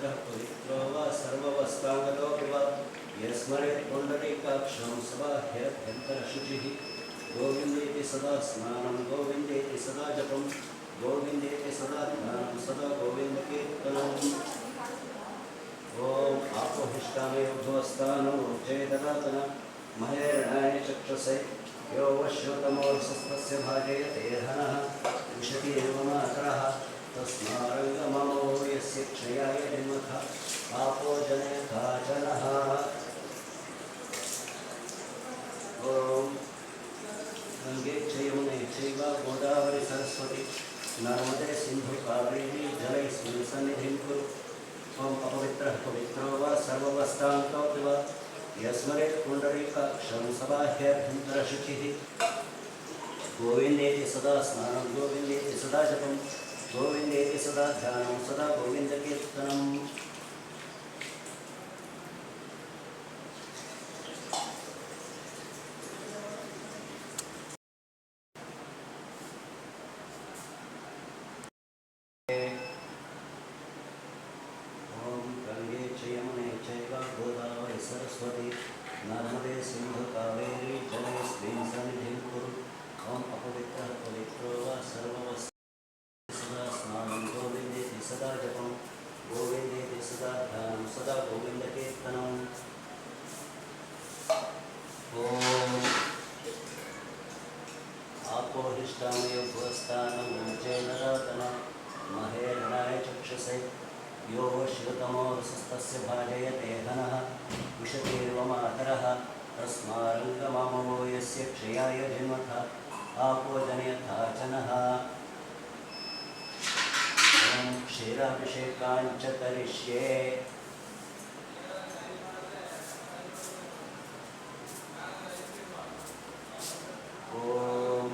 अपवित्रः पवित्रो वा सर्ववस्त्राङ्गतोऽपि वा यस्मरेत् पुण्डरीकाक्षं सबाह्यभ्यन्तरशुचिः गोविन्देति सदा स्नानं गोविन्देति सदा जपं गोविन्देति सदा ध्यानं सदा गोविन्दकीर्तनम् ॐ आपोहिष्टामेव भुवस्थानं ऊर्जेददातन महेरणाय चक्षुषे यो वश्योतमोऽसस्तस्य भाजयते हनः विशति एव मातरः तस्मारङ्गममो यस्य क्षयाय जन्मथा पापो जनयथा जनः ॐ गंगे च यमुने चैव गोदावरी सरस्वती नर्मदे सिन्धु कावेरी जलेऽस्मिन् सन्निधिं कुरु ॐ अपवित्रः पवित्रो वा सर्ववस्त्राङ्गतोऽपि वा यस्मरेत् पुण्डरीकाक्षं सबाह्यभ्यन्तरशुचिः गोविन्देति सदा स्नानं गोविन्देति सदा जपं गोविन्देति सदा ध्यानं सदा गोविन्दकीर्तनम् सरस्वती नर्मदे सिंधु कावेरी जलेऽस्मिन् सन्निधिं कुरु ॐ अपवित्रः पवित्रो वा सर्ववस्त्राङ्गतोऽपि सदा स्नानं गोविन्देति सदा जपं गोविन्देति सदा ध्यानं सदा गोविन्दकीर्तनम् ॐ आपोहिष्टामयो भुवस्थानं ऊर्जेददातन महेरणाय चक्षुषे यो वश्यतमोऽसस्तस्य भाजयते हनः विशतीर्व मातरः तस्मारङ्गममो यस्य क्षयाय जन्मथा आपो जनयथा जनः ॐ क्षीराभिषेकाञ्च करिष्ये ॐ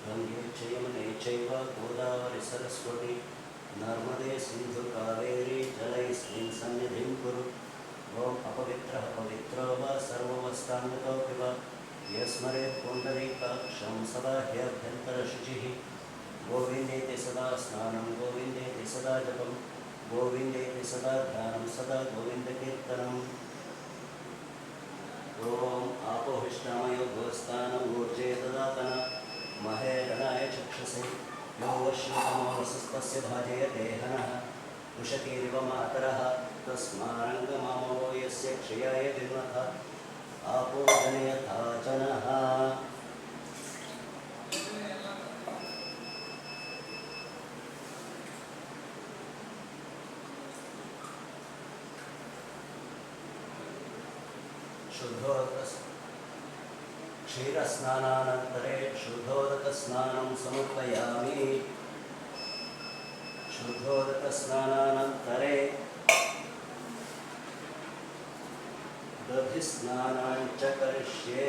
गंगे च यमुने चैव गोदावरी सरस्वती नर्मदे सिन्धु कावेरी जलेऽस्मिन् सन्निधिं कुरु ॐ अपवित्रः पवित्रो वा सर्ववस्त्राङ्गतोऽपि वा यस्मरेत् पुण्डरीकाक्षं सबाह्यभ्यन्तरशुचिः गोविन्देति सदा स्नानं गोविन्देति सदा जपं गोविन्देति सदा ध्यानं सदा गोविन्दकीर्तनम् ॐ आपोहिष्टामयो भुवस्थानं ऊर्जेददातन महेरणाय चक्षुषे यो वश्यतमोऽसस्तस्य भाजयते हनः उशतीरिव मातरः तस्मारङ्गममो यस्य क्षयाय जन्मथा आपो जनयथा जनः क्षीरस्नानानन्तरे शुद्धोदकस्नानं समर्पयामि शुद्धोदकस्नानानन्तरे दधिस्नानाञ्च करिष्ये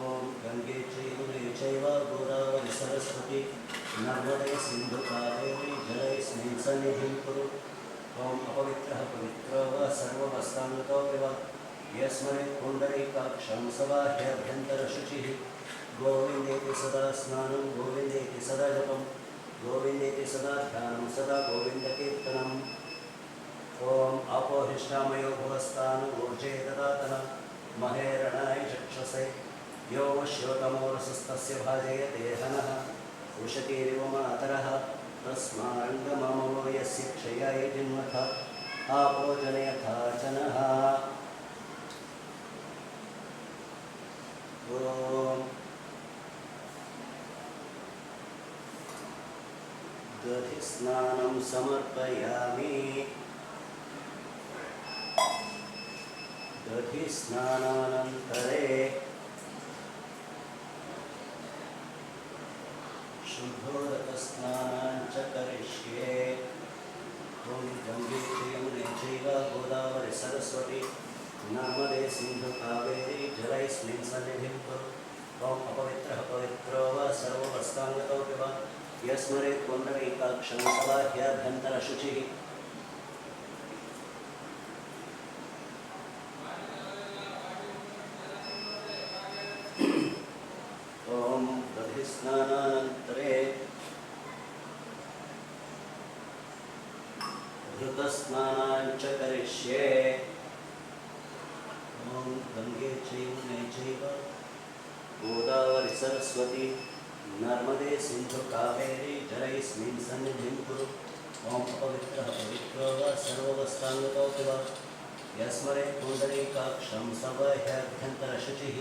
ॐ गंगे च यमुने चैव गोदावरी सरस्वती नर्मदे सिन्धु कावेरी जलेऽस्मिन् सन्निधिं कुरु ॐ अपवित्रः पवित्रो वा सर्ववस्त्राङ्गतोऽपि वा यस्मरेत् पुण्डरीकाक्षं सबाह्यभ्यन्तरशुचिः गोविन्देति सदा स्नानं गोविन्देति सदा जपं गोविन्देति सदा ध्यानं सदा गोविन्दकीर्तनम् ॐ आपोहिष्टामयो भुवस्थानं ऊर्जेददातन महेरणाय चक्षुषे यो वश्योतमोऽसस्तस्य भाजयते हनः उशतीरिव मातरः तस्मारङ्गममो यस्य क्षयाय जन्मथा आपो जनयथा जनः ॐ दधिस्नानं समर्पयामि दधिस्नानानन्तरे शुद्धोदकस्नानाञ्च करिष्ये ॐ गंगे च यमुने चैव गोदावरी सरस्वती नर्मदे सिन्धु कावेरी जलेऽस्मिन् सन्निधिं कुरु ॐ अपवित्रः पवित्रो वा सर्ववस्त्राङ्गतोऽपि वा यस्मरेत् पुण्डरीकाक्षं सबाह्यभ्यन्तरशुचिः करिष्ये ॐ गंगे चैमुने चैव गोदावरी सरस्वती नर्मदे सिंधु कावेरी जलैस्मिन् सन्निधिं कुरु ॐ अपवित्रः पवित्रो वा सर्ववस्थाङ्गतो वा यस्मरे पुण्डरीकाक्षं सवह्यभ्यन्तरशुचिः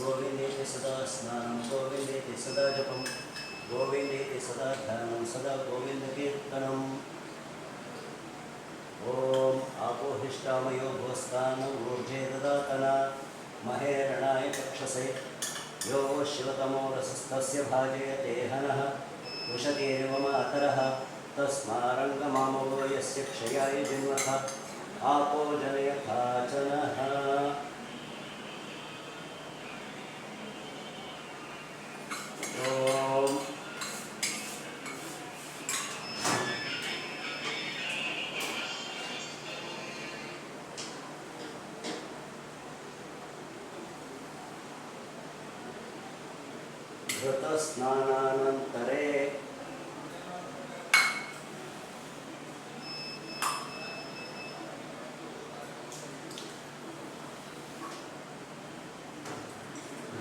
गोविन्देति सदा स्नानं गोविन्देति सदा जपं गोविन्देति सदा ध्यानं सदा गोविन्दकीर्तनम् ॐ आपोहिष्टामयो भोस्तानं ऊर्जे ददातना महेरणाय चक्षसे यो शिवतमो रसस्तस्य भाजयते हनः उशतीर्व मातरः तस्मारङ्गमामवो यस्य क्षयाय जिन्वथ आपो जनयथा जनः ॐ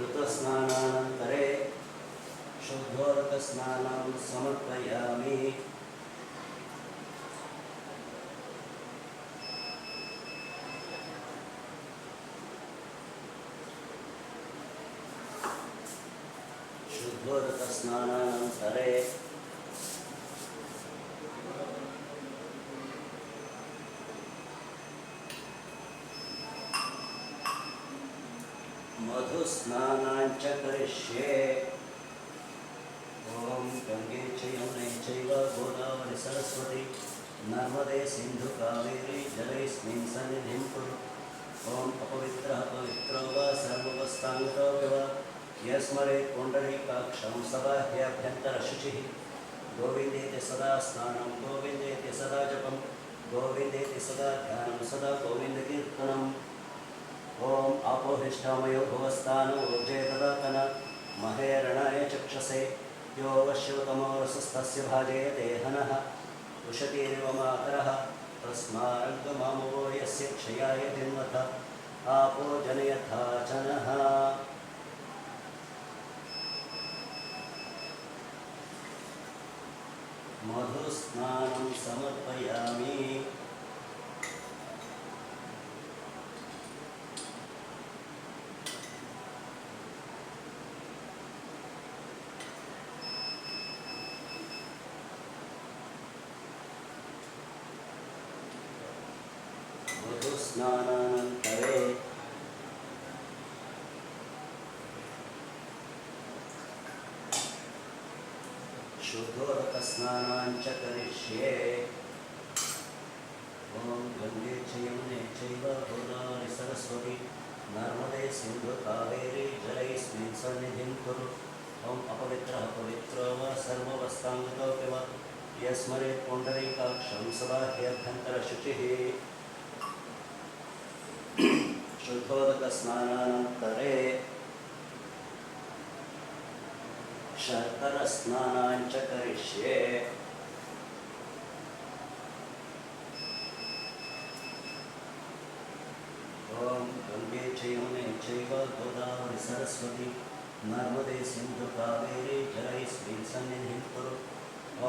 घृतस्नानानन्तरे शुद्धोदकस्नानं समर्पयामि शुद्धोदकस्नानानन्तरे मधुस्नानाञ्च करिष्ये ॐ गंगे च यमुने चैव गोदावरी सरस्वती नर्मदे सिंधु कावेरी जलैस्मिन् सन्निधिं कुरु ॐ अपवित्रः पवित्रो वा सर्ववस्थाङ्गतो वा यस्मरेत् पुण्डरीकाक्षं सबाह्याभ्यन्तरशुचिः गोविन्देति सदा स्नानं गोविन्देति सदा जपं गोविन्देति सदा ध्यानं सदा गोविन्दकीर्तनम् ॐ आपोहिष्ठामयो भुवस्तानो ऊर्जे ददातन महेरणाय चक्षसे यो वश्यतमो रसस्तस्य भाजयते हनः उशतीर्व मातरः तस्मारङ्गमामवो यस्य क्षयाय जिन्वथ आपो जनयथा जनः मधुस्नानं समर्पयामि मधुस्नानानन्तरे शुद्धोदकस्नानाञ्च करिष्ये ॐ गंगे च यमुने चैव गोदावरी सरस्वती नर्मदे सिंधु कावेरी जलैस्मिन् सन्निधिं कुरु ॐ अपवित्रः पवित्रो वा सर्ववस्थाङ्गतो वा यस्मरेत् पुण्डरीकाक्षं सबाह्याभ्यन्तरशुचिः शुद्धोदकस्नानानन्तरे शर्करस्नानाञ्च करिष्ये ॐ गंगे च यमुने चैव गोदावरी सरस्वती नर्मदे सिंधु कावेरी जलैस्मिन् सन्निधिं कुरु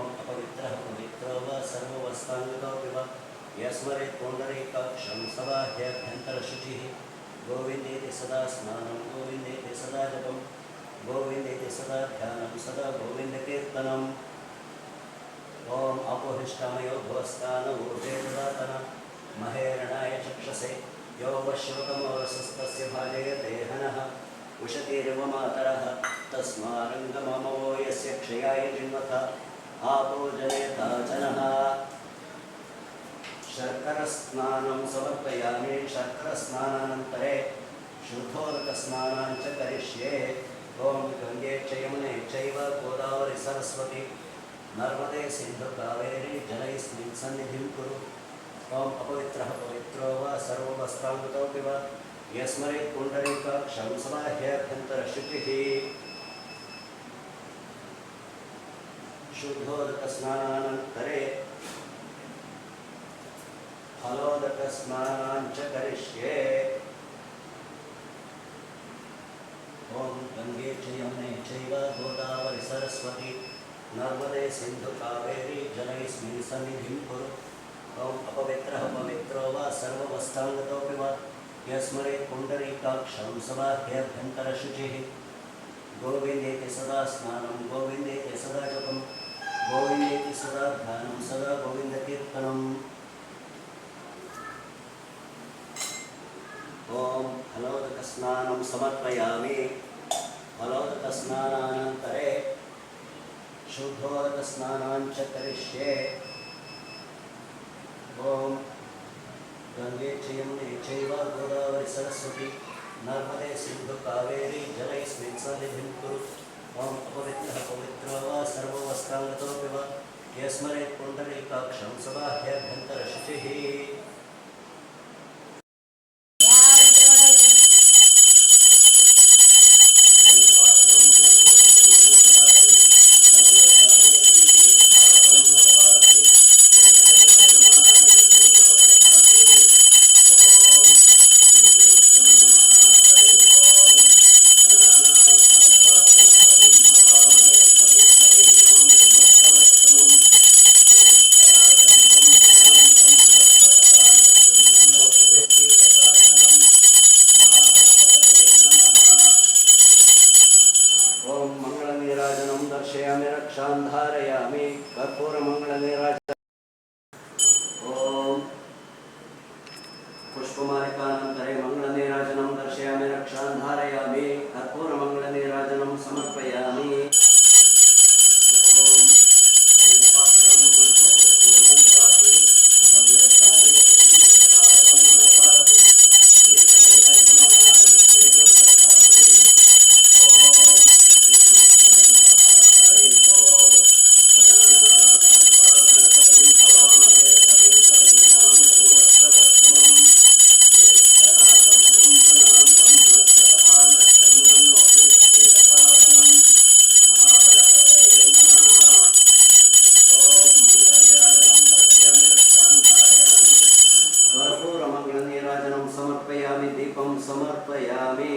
ॐ अपवित्रः पवित्रो वा सर्ववस्थाङ्गतो वा यस्मरेत् पुण्डरीकाक्षं सबाह्याभ्यन्तरशुचिः गोविन्देति सदा स्नानं गोविन्देति सदा जपं गोविन्देति सदा ध्यानं सदा गोविन्दकीर्तनम् ॐ अपोहिष्टामयो भुवस्तान ऊर्जे ददातन महेरणाय चक्षसे यो वश्यतमो रसस्तस्य भाजयते हनः उशतीर्व मातरः तस्मारङ्गमामवो यस्य क्षयाय जिन्वथ आपो जनयथा जनः शर्करस्नानं समर्पयामि शर्करस्नानानन्तरे शुद्धोदकस्नानाञ्च करिष्ये ॐ गंगे च यमुने चैव गोदावरी सरस्वती नर्मदे सिंधु कावेरी जलैस्मिन् सन्निधिं कुरु ॐ अपवित्रः पवित्रो वा सर्ववस्थाङ्गतो वा यस्मरेत् पुण्डरीकाक्षं सबाह्याभ्यन्तरशुचिः शुद्धोदकस्नानानन्तरे फलोदकस्नानाञ्च करिष्ये। ॐ गङ्गे च यमुने चैव गोदावरि सरस्वती नर्मदे सिन्धु कावेरी जलैस्मिन् सन्निधिं कुरु। ॐ अपवित्रः पवित्रो वा सर्ववस्थाङ्गतोऽपि वा यस्मरेत् पुण्डरीकाक्षं समाह्यभ्यन्तरशुचिः। गोविन्देति सदा स्नानं गोविन्देति सदा जपं गोविन्देति सदा ध्यानं सदा गोविन्दकीर्तनम्। ॐ फलोदकस्नानं समर्पयामि। फलोदकस्नानानन्तरे शुद्धोदकस्नानाञ्च करिष्ये। ॐ गङ्गे च यमुने चैव गोदावरि सरस्वती नर्मदे सिन्धु कावेरी जलैस्मिन् सन्निधिं कुरु। ॐ अपवित्रः पवित्रो वा सर्ववस्थाङ्गतोऽपि वा यस्मरेत् पुण्डरीकाक्षं समाह्यभ्यन्तरशुचिः। दर्शयामि रक्षां धारयामि कर्पूरमङ्गलनीराजनम्। ॐ पुष्पमालिकानन्तरे मङ्गलनीराजनं दर्शयामि रक्षां धारयामि कर्पूरमङ्गलनीराजनं समर्पयामि। कर्पूरमङ्गलनीराजनं समर्पयामि दीपं समर्पयामि।